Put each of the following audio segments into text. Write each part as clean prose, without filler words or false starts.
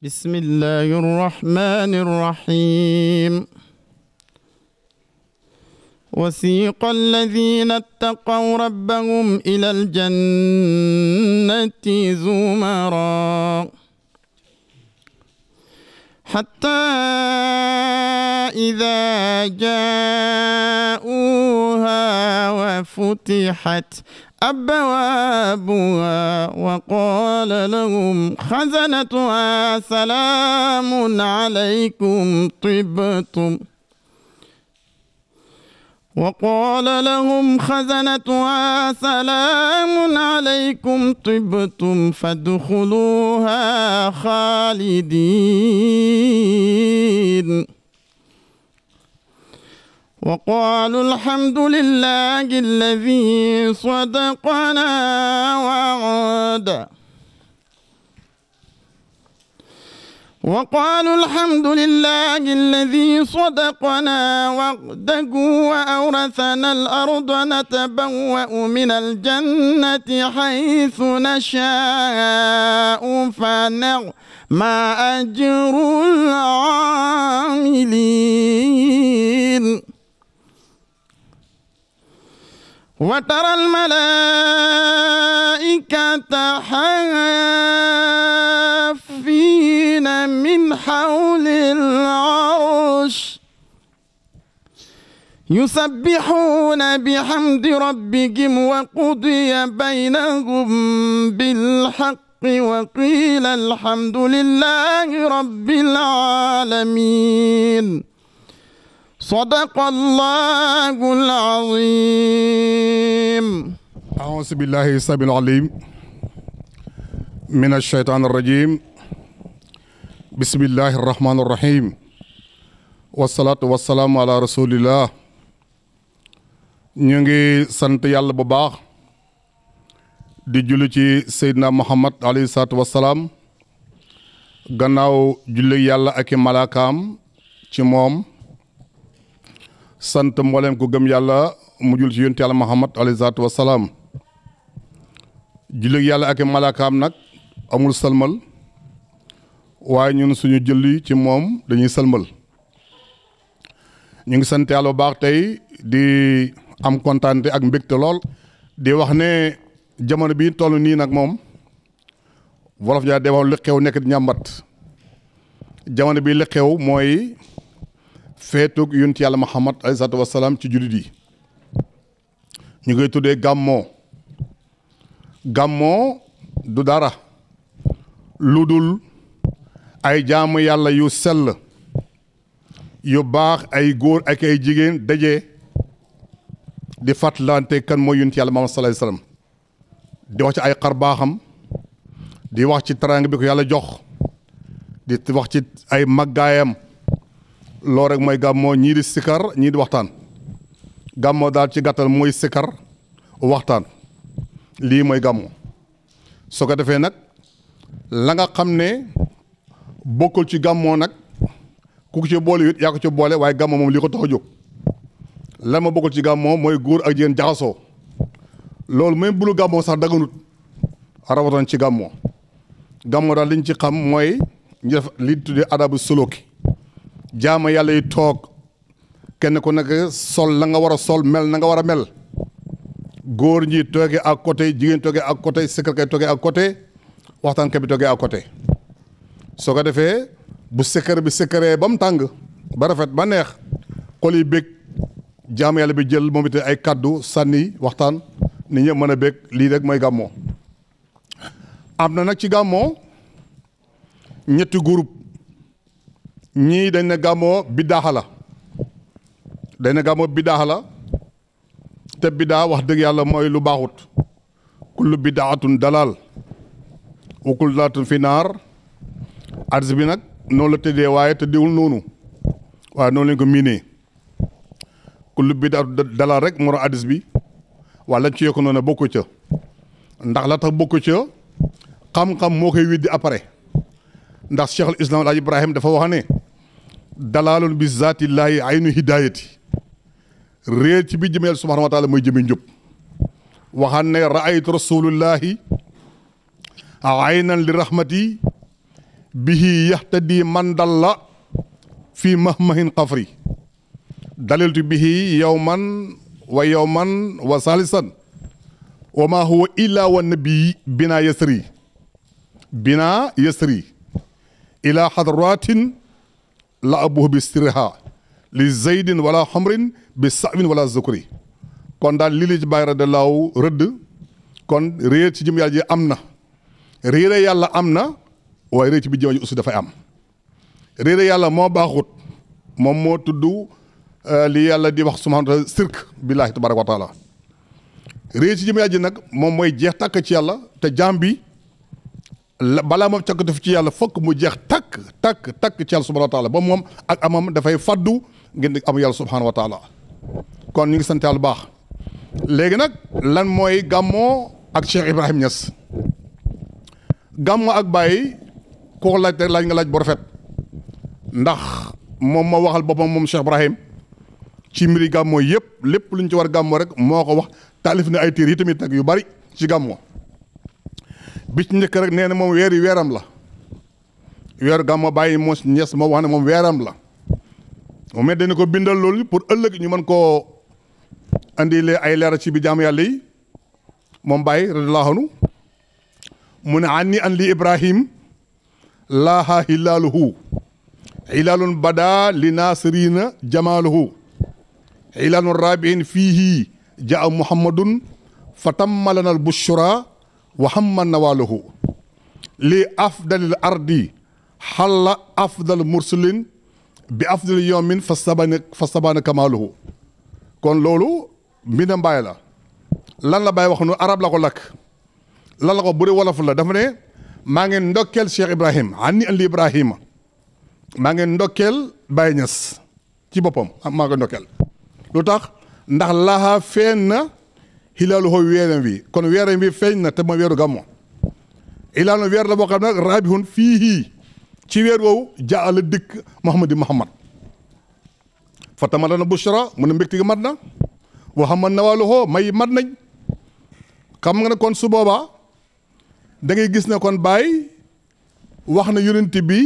بسم الله الرحمن الرحيم وسيق الذين اتقوا ربهم إلى الجنة زمرا حتى إذا جاءوها وفتحت أبوابها وقال لهم خزنتها سلام عليكم طبتم فادخلوها خالدين وقالوا الحمد لله الذي صدقنا وعده وأورثنا الأرض نتبوأ من الجنة حيث نشاء فنعم أجر العاملين وترى الملائكة حافين من حول العرش يسبحون بحمد ربهم وقضي بينهم بالحق وقيل الحمد لله رب العالمين صدق الله العظيم. أعوذ بالله السميع العليم من الشيطان الرجيم. بسم الله الرحمن الرحيم والصلاة والسلام على رسول الله. ñu ngi sant yàlla bu baax di julli ci Seydina Muhammad alayhi salaatu wassalaam gannaaw julli yàlla ak i malaakaam ci moom sant mboolem ku gëm yàlla mu jul ci yonent yàlla Muhammad alayhi salaatu wassalaam julli yàlla ak i malaakaam nag amul salmal waaye ñun suñu julli ci moom dañuy salmal ñu ngi sant yàlla bu baax tey di am kontaante ak mbégte lool di wax ne jamono bi toll nii nag moom wolof ñaa demoon li xew nekk di ñàmbat jamono bi li xew mooy feetug yonent yàlla Muhammad alayhi salaatu wassalaam ci jullit yi ñu koy tuddee gàmmoo du dara lu dul ay jaamu yàlla yu sell yu baax ay góor ak ay jigéen daje di fàttalante kan mooy yonent yàlla Muhammad sallallahu alayhi wasallam di wax ci ay xar baaxam di wax ci teraanga bi ko yàlla jox di wax ci ay màggaayam loolu rek mooy gàmmoo ñii di sikar ñii di waxtaan gàmmoo daal ci gàttal mooy sikar waxtaan lii mooy gàmmoo soo ko defee nag la nga xam ne bokkul ci gàmmoo nag ku ko ci boole it yaa ko ci boole waaye gàmmoo moom lii ko tax a jóg lan ma bokkul ci gàmmoo mooy góor ak jigéen jaxasoo loolu même bulu gàmmoo sax daganut rawatoon ci gàmmoo daal liñ ci xam mooy ñu def li tuddee adabu suluki jaama yàlla yi toog kenn ku nekk sol la nga war a sol mel na nga war a mel góor ñi toogee ak côté jigéen toogee ak côté sikkar kay toogee ak côté waxtaan kay bi toogee ak côté soo ko defee bu sikkar bi sikkaree ba mu tàng ba rafet ba neex xol yi bég jaama yàlla bi jël moom it ay kaddu sànni waxtaan nit ñëpp mën a bég lii rek mooy gàmmoo am na nag ci gàmmoo ñetti groupe ñii dañ ne gàmmoo biddaaxa la te biddaa wax dëgg yàlla mooy lu baaxut kullu biddaatun dalal wa kullu dalalatin fi naar addis bi nag noonu la tëddee waaye tëddeewul noonu waaye noonu lañ ko miinee kullu biddaatun dalal rek moo addis bi waa lañ ci yokk noonu bokku ca ndax la tax bokku ca xam-xam moo koy widdi après ndax Cheikh al Islam Alaaji Ibrahim dafa wax ne dalaalun bi zaatillaahi aynu hidaayati réer ci bi jëmeel subhaanahu wa taala mooy jëmi njub waxaan ne raaytu rasulullahi aynan li rahmati bihi yahtadi man dalla fi mahmahin xafri daliltu bihi yawman wa salisan wa ma huwa illa wa nabi bina yasri ila hadratin la abuhu bi sirha li zaydin wala xamrin bi sawin wala zukri kon daal lii la ci bàyyi radiyallaahu rëdd kon réer ci jëm yàlla ji am na réere yàlla am na waaye réer ci bi jëm ji aussi dafay am réere yàlla moo baaxut moom moo tudd li yàlla di wax subhaanahu wa taala sirk billaahi tabaaraka wa taala réer ci jëm yàlla ji nag moom mooy jeex tàkk ci yàlla te jaam bi balaa moom càkk def ci yàlla fokk mu jeex takk ci yàlla subhaanahu wa taala ba moom ak amam dafay faddu ngeen di am yàlla subhaanahu wa taala kon ñu ngi sant yàlla baax léegi nag lan mooy gàmmoo ak Cheikh Ibrahim Niasse gàmmoo ak Baye kooku laaj nga laaj bu rafet ndax moom moo waxal boppam moom Cheikh Ibrahim ci mbiri gàmmoo yëpp lépp lu ñu ci war gàmmoo rek moo ko wax taalif na ay téere yi tamit nag yu bari ci gàmmoo bi ci njëkk rek nee na moom weeram la weeru gàmmoo Baye Niasse moo wax ne moom weeram la moom it dañu ko bindal loolu pour ëllëg ñu mën koo andi ay leeral ci bi jaamu yàlla yi moom Baye radiyallaahu anhu mu ne anni an li Ibrahim laaha hilaaluhu hilaalun bada li naasirina jamaaluhu hilaalun raabiin fiihi jaa muhammadun fa tammalana al bushra wa hamman nawaaluhu li afdalil ardi xalla afdal mursalin bi afdal yawmin fa sabana kamaaluhu kon loolu mbindam Baye la lan la Baye wax nu arab la ko lakk lan la ko bu dee wolof la dafa ne maa ngeen ndokkeel Cheikh Ibrahim anni an li Ibrahima maa ngeen ndokkeel Baye Niasse ci boppam maa ngi ndokkeel lu tax ndax laxaa feeñ na hilaaluhu weeram wi kon weeram wi feeñ na te mooy weeru gàmmo hilaalu weer la boo xam ne nag raabihun fii ci weer woowu jaa la dikk Muhammad fa tamalana bushra mu ne mbégte gi mat na waxaman nawaaluhu may mat nañ xam nga ne kon su boobaa da ngay gis ne kon Baye wax na yonent bi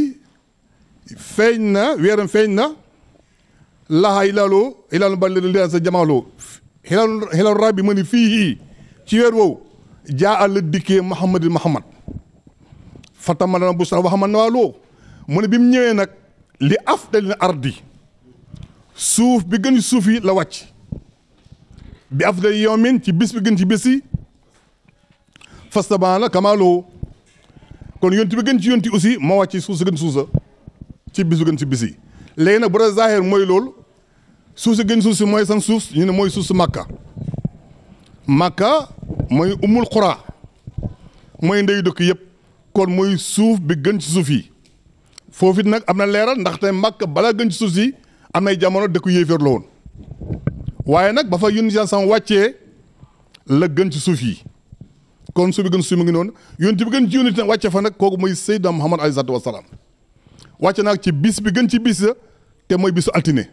feeñ na weeram feeñ na laxaa hilaalu ba li sa jamaaloo hilaalu rabbi ma ni fii ci weer woowu jaa la dikkee Muhammad fa tamalana bushra waxaman nawaaluhu mu ne bi mu ñëwee nag li afdalil ardi suuf bi gën ci suuf yi la wàcc bi afdal yawmin ci bis bi gën ci bis yi fastabaana kamaaluhu kon yonti bi gën ci yonti aussi moo wàcc suuf si gën suusa ci bis bi gën ci bis yi léegi nag bu dee zaahir mooy loolu suuf si gën suuf si mooy san suuf ñu ne mooy suuf si Makka mooy umul xuraa mooy ndeyu dëkk yëpp kon mooy suuf bi gën ci suuf yi foofu it nag am na leeral ndaxte Makka balaa gën ci suuf si am nay jamono dëkku yéeféer la woon waaye nag ba fa yónni sam wàccee la gën ci suuf yi kon suuf bi gën suuf mu ngi noonu yónni bi gën ci yónni nag wàcce fa nag kooku mooy Seydina Muhammad alayhi salaatu wa salaam wàcce nag ci bis bi gën ci bis te mooy bisu altine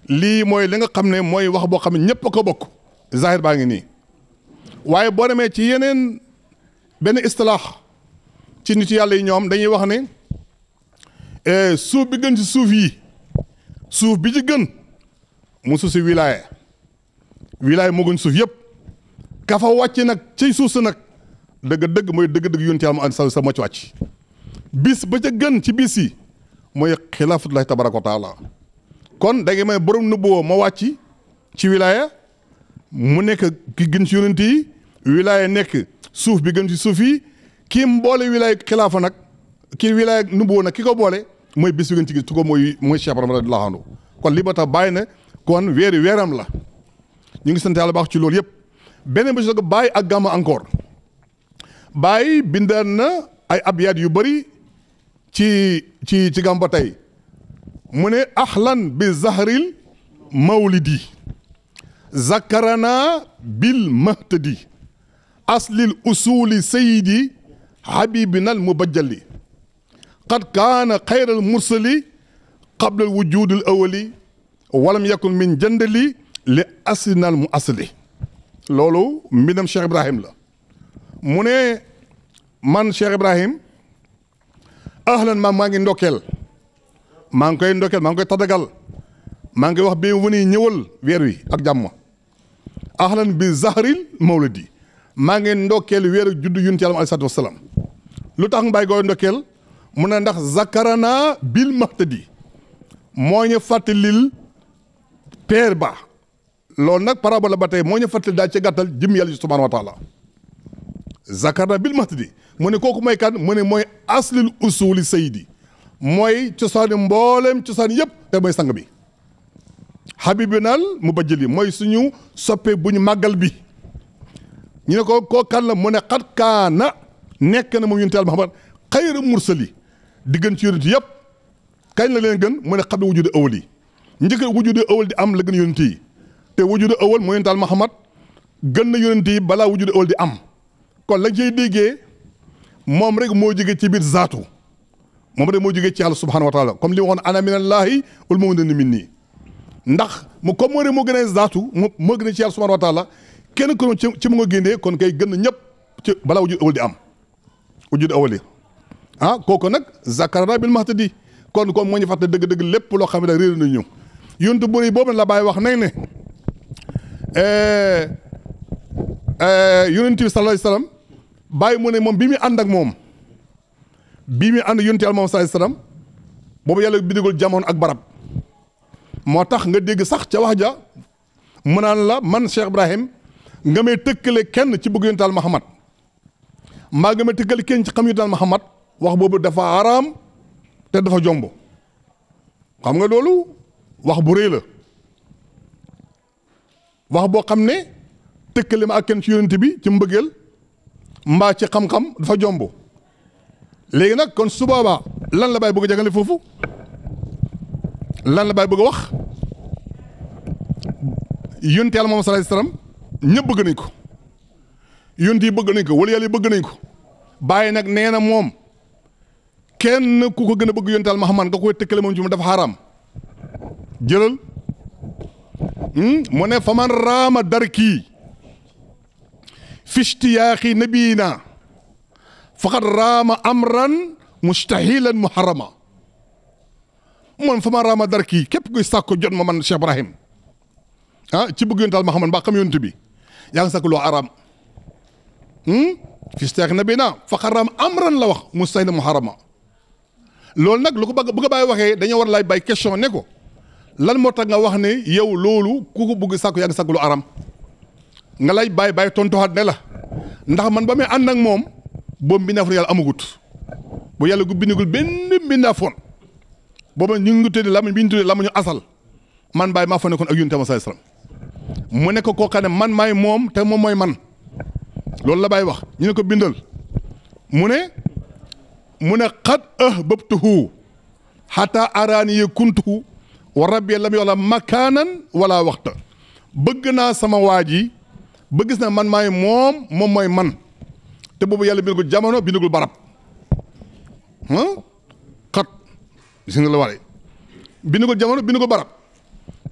lii mooy li nga xam ne mooy wax boo xam ne ñëpp a ko bokk zahir baa ngi nii waaye boo demee ci yeneen benn istilaax ci nit yàlla yi ñoom dañuy wax ne suuf bi gën ci suuf yi suuf bi ci gën mu suuf si wilaaya moo gën suuf yëpp ka fa wàcc nag ci suuf si nag dëgg-dëgg mooy dëgg-dëgg yonent yàlla mu sa moo ci wàcc bis ba ca gën ci bis yi mooy xilaafatullahi tabaraka wa taala kon da ngay may borom nubboo ma wàcc ci wilaaya mu nekk ki gën ci yonent yi wilaaya nekk suuf bi gën ci suuf yi kii mboole wilaaya xilaafa nag kii wilaaya nubboo nag ki ko boole mooy bis bi gën ci gis tu ko mooy Cheikh Ibrahima radiyallaahu anhu kon li ba tax bàyyi na kon weeram la ñu ngi sant yàlla baax ci loolu yëpp beneen bi si ko Baye ak gàmmu encore Baye bindaan na ay abyaat yu bëri ci gàmm ba tey mu ne ahlan bi zahril mawlidi zakarana bil mahtadi aslil usuli sayidi habibinal mubajjali qad kaana xayral mursali qabla al wujudil awali walam yakun min jëndali li aslinal mu asli loolu mbindam Cheikh Ibrahim la mu ne man Cheikh Ibrahim ahlan maa ngi ndokkeel maa ngi koy ndokkeel maa ngi koy tadagal maa ngi wax bienvenue ñëwal weer wi ak jàmm ahlan bi zahril mawlidi maa ngi ndokkeel weeru juddu yonent Yàlla alayhi salaatu wasalaam lu tax nga bàyyi koy ndokkeel mu ne ndax zakarana bil mahtadi moo ñu fàttalil peer ba loolu nag parabole ba tey moo ñu fàttali daal ci gàttal jëm yàlla subhaanahu wa taala zakarana bil mahtadi mu ne kooku mooy kan mu ne mooy aslil usuli sayidi mooy cosaani mboolem cosaan yëpp te mooy sang bi habibinal mu bajjali mooy suñu soppe bu ñu màggal bi ñu ne ko koo kan la mu ne xat kaana nekk na moom yonent Yàlla Muhammad xayra mursali di gën ci yonent yëpp kañ la leen gën mu ne xam ne wujude awal yi njëkk wujude awal di am la gën yonent yi te wujude awal mooy yonent Yàlla Muhammad gën na yonent yi balaa wujude awal di am kon lañ cay déggee moom rek moo jógee ci biir zaatu moom rek moo jógee ci yàlla subhanahu wa taala comme li waxoon ana minallaahi wal mu'minuuna minni ndax mu comme moo rek moo gën a zaatu moo gën a ci yàlla subhanahu wa taala kenn ku ci mu nga génnee kon kay gën na ñëpp ci balaa wujude awal di am wujude awal yi ah kooku nag zakarana bil mahtadi kon moo ñu fàtte dëgg-dëgg lépp loo xam ne réer nañu yonent bu rëy boobu la Baye wax nañ ne yonent bi sallallahu alayhi wasallam Baye mu ne moom bi muy ànd ak moom bii muy ànd yonent Yàlla moom sallallahu alayhi wasallam boobu yàlla bindagul jamono ak barab moo tax nga dégg sax ca wax ja mu naan la man Cheikh Ibrahim nga may tëkkale kenn ci bëgg yonent Yàlla Muhammad mbaa nga may tëkkale kenn ci xam yonent Yàlla Muhammad wax boobu dafa araam te dafa jomb xam nga loolu wax bu rëy la wax boo xam ne tëkkale ma ak kenn ci yonent bi ci mbëggeel mbaa ci xam-xam dafa jomb léegi nag kon su boobaa lan la Baye bëgg a jàngale foofu lan la Baye bëgg a wax yonent Yàlla moom sallallahu alayhi wasallam ñëpp bëgg nañ ko yonent yi bëgg nañ ko wala yàlla yi bëgg nañ ko Baye nag nee na moom kenn ku ko gën a bëgg yonent Yàlla Muhammad nga koy tëkkale moom ci mu dafa xaraam jëlal mu ne faman raama darkii fishtiyaaxi nabiina faqad raama amran mustahilan muharrama moom faman raama darkii képp kuy sàkko jot ma man Cheikh Ibrahim ci bëgg yonent Yàlla Muhammad mbaa xam yonent bi yaa ngi sàkk loo araam fishtiyaaxi nabiina faqad raama amran la wax mustahilan muharrama loolu nag lu ko bëgg Baye waxee dañoo war lay Baye question ne ko lan moo tax nga wax ne yow loolu ku ko bëgg sàkku yaa ngi sàkku lu aram nga lay Baye tontuwaat ne la ndax man ba muy ànd ak moom boobu mbindaafoon yàlla amagut bu yàlla gu bindagul benn mbindaafoon boobu ñu ngi tuddee lamañ bi ñu tuddee lamañu asal man Baye maa fa nekkoon ak yonent Yàlla sallallahu alayhi wasallam mu ne ko koo xam ne man maay moom te moom mooy man loolu la Baye wax ñu ne ko bindal mu ne xat ahbabtuhu xata araani kuntuhu wa rabbi lam yola makaanan wala waxta bëgg naa sama waa ji ba gis na man maay moom mooy man te boobu yàlla bindagul jamono bindagul barab xat gis nga la waree bindagul jamono bindagul barab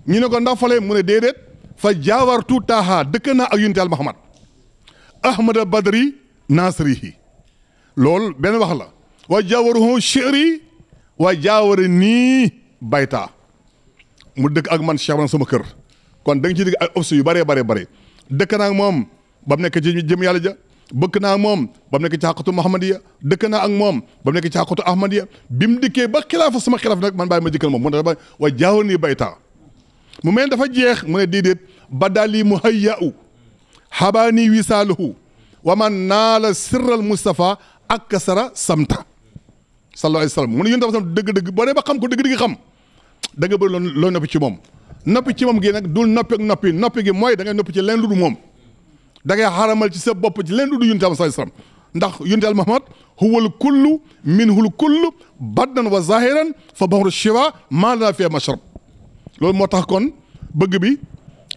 ñu ne ko ndax fale mu ne déedéet fa jaawartu taaha dëkk naa ak yonent Yàlla Muhammad ahmada badri nasrihi loolu benn wax la wa jaawaruhu shi'ri wa jaawari nii baytaa mu dëkk ak man Cheikh Ibrahima sama kër kon da nga ci dégg ay options yu bëree dëkk naa ak moom ba mu nekk ci jëm yàlla ja bëkk naa ak moom ba mu nekk ci xaqatu Muhammadiya dëkk naa ak moom ba mu nekk ci xaqatu Ahmadiya bi mu dikkee ba xilaafa sama xilaaf nag man Baye ma jëkkal moom mu ne dafa wa jaawari nii baytaa mu mel dafa jeex mu ne déedéet badali muhayya'u habaani wisaaluhu wa man naala sirral Mustafa ak kasara samta sallallahu alayhi wa sallam mu ne yéen dafa sam dëgg-dëgg boo dee ba xam ko dëgg-dëgg xam da nga bëri loo noppi ci moom noppi ci moom gi nag dul noppi ak noppi gi mooy da ngay noppi ci leen lu du moom da ngay xaramal ci sa bopp ci leen lu du yonent Yàlla sallallahu alayhi wa sallam ndax yonent Yàlla Muhammad huwal kullu minhul kullu baddan wa zahiran fa bahru shiwa maa lana fi mashrab loolu moo tax kon bëgg bi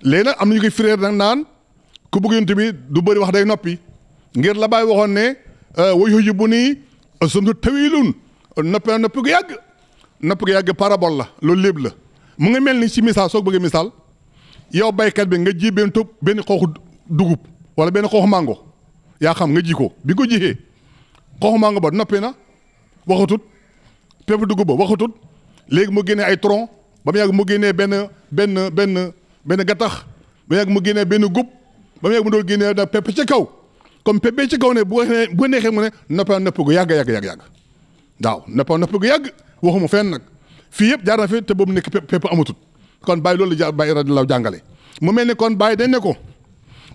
léegi nag am na ñu koy firéer nag naan ku bëgg yonent bi du bëri wax day noppi ngir la Baye waxoon ne way yu bu nii sunu tawilun noppi gu yàgg parabole la loolu lépp la mu ngi mel ni ci misaal soo bëggee misaal yow baykat bi nga ji benn xooxu dugub wala benn xooxu mango yaa xam nga ji ko bi nga ko jiyee xooxu mango ba noppi na waxatut pepp dugub ba waxatut léegi mu génnee ay tronc ba mu yàgg mu génnee benn gattax ba mu yàgg mu génnee benn gub ba mu yàgg mu doon génnee da pepp ca kaw comme pepp ci kaw ne bu neexee mu ne nopp gu yàgg waaw nopp gu yàgg waxuma fenn nag fii yëpp jaar na fi te boobu nekk pepp amatut kon Baye loolu la Baye radiyallaahu jàngale mu mel ni kon Baye dañ ne ko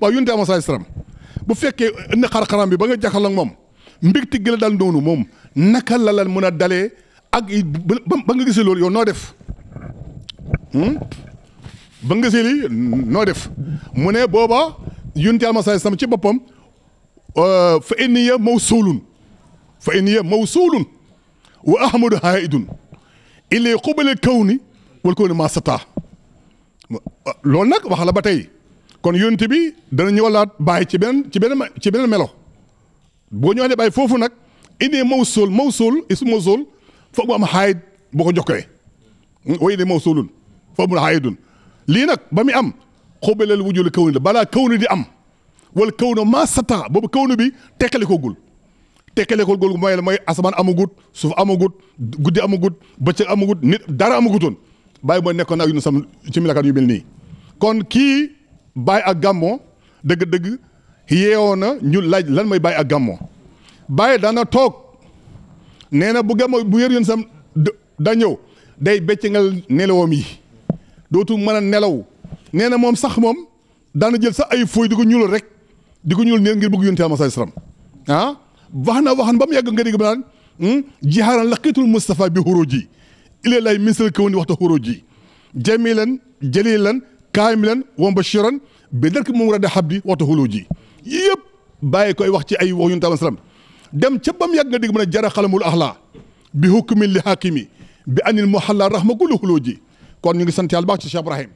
waaw yonent am sallallahu alayhi wasallam bu fekkee indi xar-xaram bi ba nga jàkkaarloo ak moom mbégte gi la dal noonu moom naka la lan mën a dalee ak ba nga gisee loolu yow noo def ba nga gisee lii noo def mu ne booba yonent am sallallahu alayhi wasallam ci boppam fa inniya mawsuulun wa ahmadu haidun illee xubale kaw ni wal kaw ni maa sataa loolu nag wax la ba tey kon yonent bi dana ñëwalaat Baye ci beneen melo boo ñëwaatee Baye foofu nag indi mawsul foog mu am xaayit boo ko jokkee wa indi mawsulun foog mu xaayidun lii nag ba muy am xubaleel wujul kaw ni la balaa kaw ni di am wal kaw na maa sataa boobu kaw ni bi tekkale ko gul mooy asamaan amagut suuf amagut guddi amagut bëccëg amagut nit dara amagutoon Baye mooy nekkoon ak yu sam ci milakaan yu mel nii kon kii Baye ak Gamou dëgg-dëgg yeewoo na ñu laaj lan mooy Baye ak Gamou Baye daana toog nee na bu Gamou bu yor yoon sam da ñëw day beccangal nelawam yi dootu mën a nelaw nee na moom sax moom daana jël sax ay fooy di ko ñuulal rek di ko ñuul neen ngir bëgg yonent Yàlla sallallahu alayhi wasallam waxan ba mu yàgg nga dégg ba naan jihaaran laqiitul Mustafa bi xuruji ilaa lay misal kaw ni waxta xuruji jamilan jalilan kaamilan wa bashiran bi dark moom rada habdi waxta xuruji yëpp bàyyi koy wax ci ay wax yonent Yàlla sallam dem ca ba mu yàgg nga dégg ba ne jara xalamul axla bi hukmin li hakimi bi anil muhalla rahma kulli xuruji kon ñu ngi sant yàlla baax ci Cheikh Ibrahim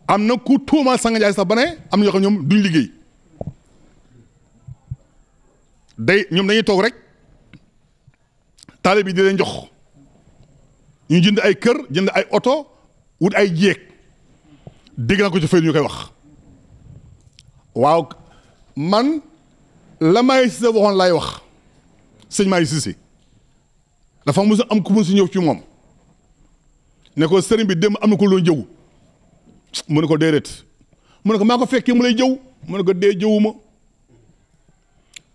am na ku tuumaal Sangue Ndiaye sax ba ne am na ñoo xam ñoom duñ liggéey ñoom dañuy toog rek taalibe bi di leen jox ñu jënd ay kër jënd ay oto wut ay jéeg dégg naa ko ci fay ñu koy wax waaw man la may si sa waxoon laay wax sëñ Maay Sisi dafa mos am ku mos ñëw ci moom ne ko sëriñ bi dem am na ko loo jëw mu ne ko déedéet mu ne ko maa ko fekkee mu lay jëw mu ne ko dee jëwuma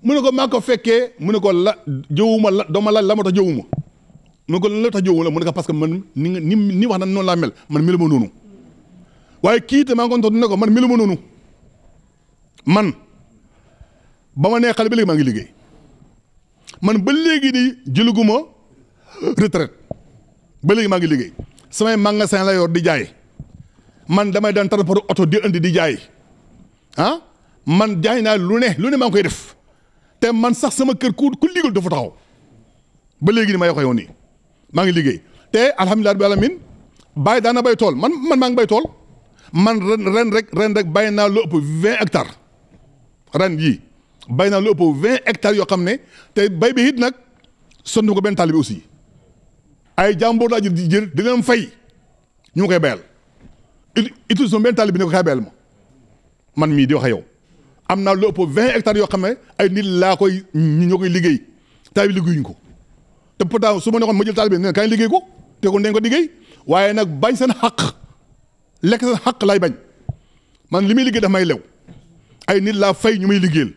mu ne ko maa ko fekkee mu ne ko la jëwuma la dooma laaj la ma tax jëwuma mu ne ko lan la tax jëwuma la mu ne ko parce que man ni wax na noonu laa mel man melu ma noonu waaye kii te maa ngi ko tontu ne ko man melu ma noonu man ba ma nee xale ba léegi maa ngi liggéey man ba léegi nii jëluguma retraite ba léegi maa ngi liggéey samay magasin la yor di jaay man damay daan transport oto di indi di jaay man jaay naa lu ne maa ngi koy def te man sax sama kër ku liggéeyul dafa taxaw ba léegi ni may waxee woon nii maa ngi liggéey te alhamdulilah rabbil alamin Baye daana bay tool man maa ngi bay tool man ren rek bay naa lu ëpp 20 hectares ren yii bay naa lu ëpp 20 hectares yoo xam ne te bay bi it nag sonn ko benn taalibe aussi ay jàmbur laa jël di leen fay ñu ma koy bayal utilise benn taalibe bi ne ko kay bayal ma man mii di wax yow am naa lu ëpp 20 hectares yoo xam ne ay nit laa koy ñoo koy liggéey taalibe liggéeyuñ ko te pourtant su ma nekkoon ma jël taalibe ne kaay liggéey ko te ko dañ ko liggéey waaye nag bañ seen xaq lekk seen xaq laay bañ man li muy liggéey daf may lew ay nit laa fay ñu may liggéeyal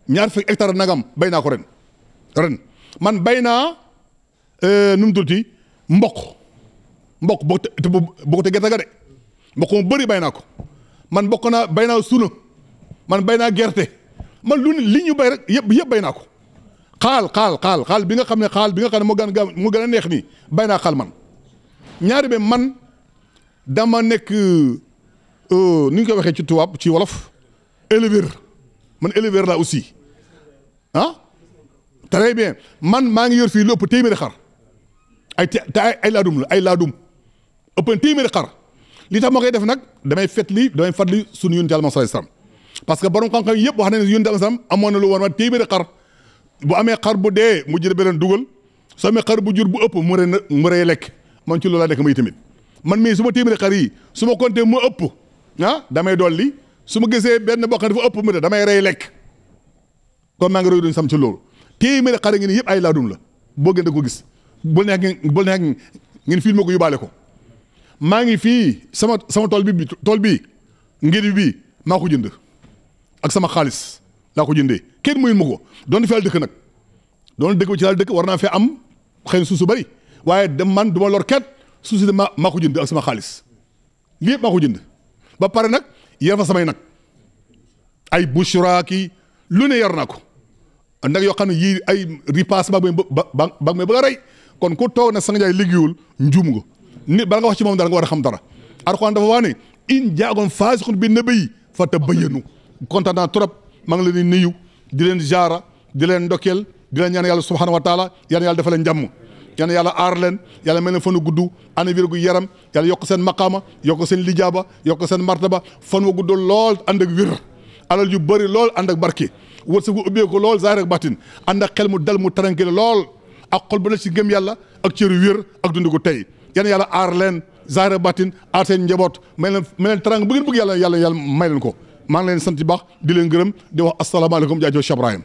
ñaar fekk hectare nagam bay naa ko ren man bay naa nu mu tuddati mboq bokk te gerte ga de mboq mu bëri bay naa ko man bay naa suna man bay naa gerte man li ñu bay rek yëpp bay naa ko xaal bi nga xam ne moo gën a neex nii bay naa xaal man ñaari be man dama nekk ni ñu koy waxee ci tubaab ci wolof éleveur man éleveur laa aussi très bien man maa ngi yor fii lu ëpp téeméeri xar ay laadum ëpp téeméeri xar li tax ma koy def nag damay fàttali sunu yonent Yàlla sallallahu alayhi wasallam parce que borom xam-xam yëpp wax nañ ne yonent Yàlla sallam amoon na lu war ma téeméeri xar bu amee xar bu dee mu jël beneen dugal soo amee xar bu jur bu ëpp mu rey lekk man ci loolu laa nekk may tamit man mii su ma téeméeri xar yi su ma compté mu ëpp damay dolli su ma gisee benn boo xam ne dafa ëpp mu de damay rey lekk kon maa ngi roy doon sam ci loolu téeméeri xar ngi nii yëpp ay laadum la boo gën da ko gis bul neex ngeen filmé ko yóbbaale ko maa ngi fii sama tool bi ngir bi maa ko jënd ak sama xaalis laa ko jëndee kenn muyu ma ko doon fi yàlla dëkk nag doon dëkk ba ci yàlla dëkk war naa fee am xëy na suuf su bëri waaye man du ma lor kenn suuf si maa ko jënd ak sama xaalis lii yëpp maa ko jënd ba pare nag yar fa samay nag ay bushra ki lu ne yar naa ko nag yoo xam ne yii ay ripaas ba may bëgg a rey kon ku toog ne Sangue Ndiaye liggéeyul njuum nga nit bala nga wax ci moom dara nga war a xam dara Alxuraan dafa wax ne in jaakum faasiqun bi naba'in fatabayyanu kontaan naa trop maa ngi leen di nuyu di leen jaara di leen ndokkeel di leen ñaan yàlla subhanahu wa taala yàlla dafa leen jàmm yàlla aar leen yàlla mel leen fanu gudd ana wér gu yaram yàlla yokk seen maqaama yokk seen lijaaba yokk seen martaba fan wa gudd lool ànd ak wér alal yu bëri lool ànd ak barke wërsëgu ubbeeku lool zaahir ak batin ànd ak xel mu dal mu tranquille lool ak xol bu la ci gëm yàlla ak cëru wér ak dund gu tey yàlla aar leen zaahir ak batin aar seen njaboot may leen trang bu ngeen bëgg yàlla may leen ko maa ngi leen sant ci baax di leen gërëm di wax asalaamaaleykum jaajëf Cheikh Ibrahim